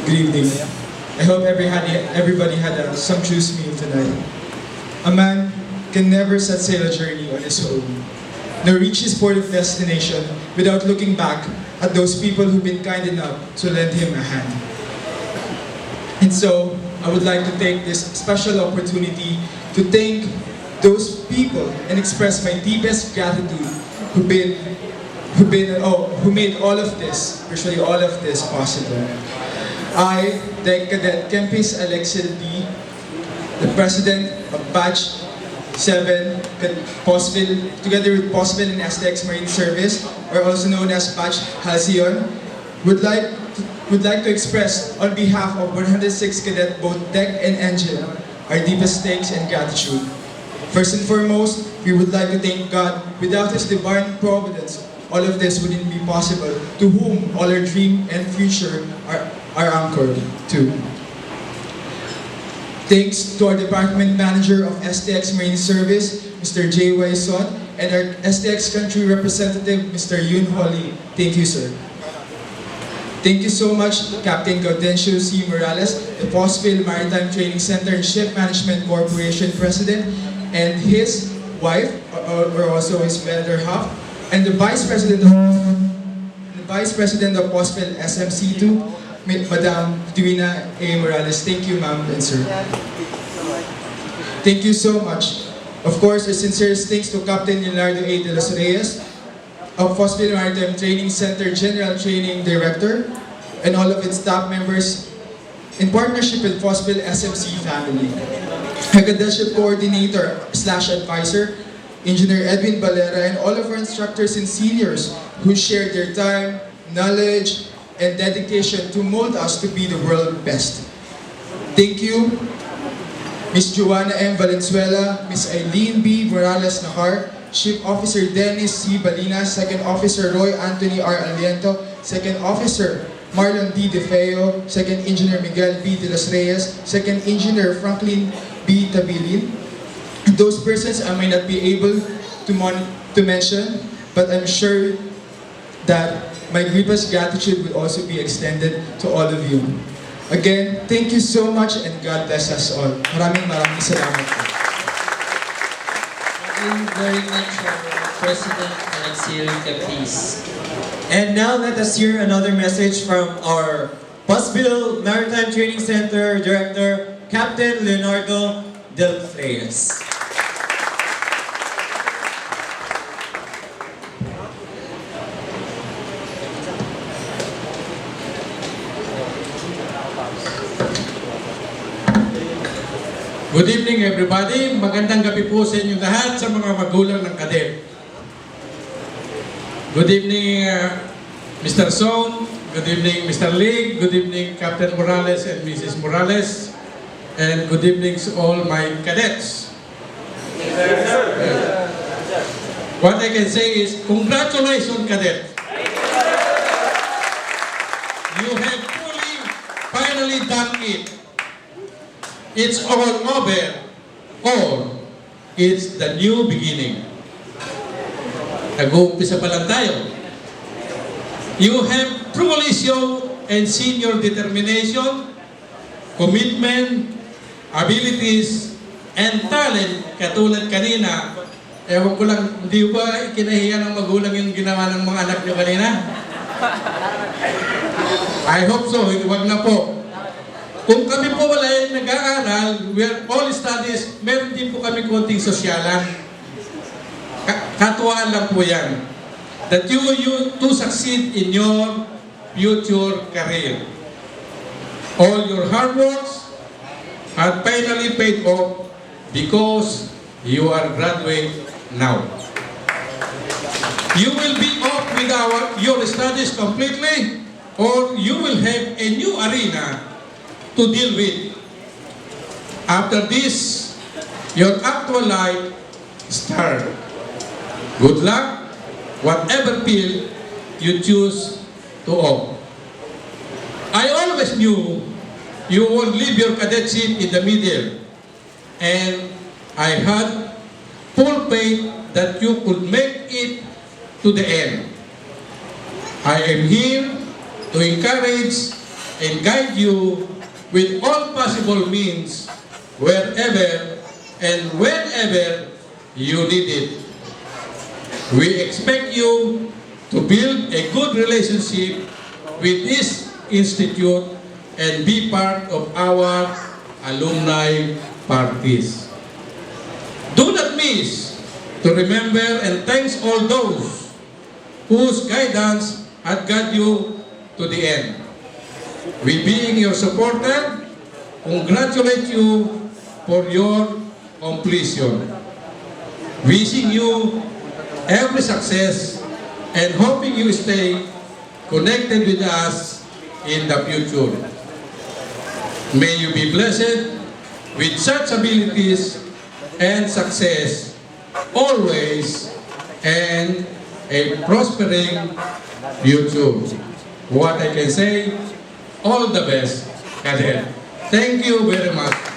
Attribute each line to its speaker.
Speaker 1: Good evening. I hope everybody had a sumptuous meal tonight. A man can never set sail a journey on his own, nor reach his port of destination without looking back at those people who've been kind enough to lend him a hand. And so, I would like to take this special opportunity to thank those people and express my deepest gratitude who made all of this, virtually all of this possible. I, the Cadet Kempis Alexil D, the President of Batch 7, Postville, together with Postville and STX Marine Service, or also known as Batch Halcyon, would like to express on behalf of 106 Cadet both deck and engine our deepest thanks and gratitude. First and foremost, we would like to thank God. Without His divine providence, all of this wouldn't be possible, to whom all our dream and future are anchored to. Thanks to our Department Manager of STX Marine Service, Mr. J.Y. Son, and our STX Country Representative, Mr. Yun Holly. Thank you, sir. Thank you so much, Captain Gaudencio C. Morales, the Postville Maritime Training Center and Ship Management Corporation President, and his wife, or also his better half, and the Vice President of Postville SMC2, Madam Divina A. Morales. Thank you, ma'am and sir. Thank you so much. Of course, our sincerest thanks to Captain Leonardo A. de los Reyes, of Postville Maritime Training Center General Training Director, and all of its staff members in partnership with Postville SMC family. Our Cadetship Coordinator / Advisor, Engineer Edwin Valera, and all of our instructors and seniors who shared their time, knowledge, and dedication to mold us to be the world's best. Thank you, Ms. Joanna M. Valenzuela, Ms. Eileen B. Morales Nahar, Ship Officer Dennis C. Balinas, Second Officer Roy Anthony R. Aliento, Second Officer Marlon D. De Feo, Second Engineer Miguel B. de los Reyes, Second Engineer Franklin B. Tabilin. Those persons I might not be able to mention, but I'm sure that my deepest gratitude will also be extended to all of you. Again, thank you so much and God bless us all. Maraming salamat po.
Speaker 2: Thank you very much, President Alexil Capiz.
Speaker 3: And now let us hear another message from our Postville Maritime Training Center Director, Captain Leonardo Del Reyes.
Speaker 4: Good evening everybody. Magandang gabi po sa inyo lahat sa mga magulang ng kadet. Good evening Mr. Son. Good evening Mr. Lig. Good evening Captain Morales and Mrs. Morales. And good evening to all my cadets. What I can say is congratulations cadet. You have finally done it. It's all over, or it's the new beginning. Nag-uumpisa pa lang tayo. You have truly shown and seen your determination, commitment, abilities, and talent. Katulad kanina, ewan ko lang, hindi ba kinahiya ng magulang yung ginawa ng mga anak nyo kanina? I hope so, huwag na po. Kung kami po wala yung nag-aaral, we are all studies, meron din po kami konting sosyalan. Katuwaan lang po yan. That you to succeed in your future career. All your hard works have finally paid off because you are graduate now. You will be off with your studies completely, or you will have a new arena to deal with. After this, your actual life start. Good luck, whatever field you choose to opt. I always knew you would leave your cadetship in the middle, and I had full faith that you could make it to the end. I am here to encourage and guide you with all possible means wherever and whenever you need it. We expect you to build a good relationship with this institute and be part of our alumni parties. Do not miss to remember and thanks all those whose guidance had got you to the end. We being your supporter, congratulate you for your completion. Wishing you every success and hoping you stay connected with us in the future. May you be blessed with such abilities and success always and a prospering future. What I can say, all the best, Cadet. Thank you very much.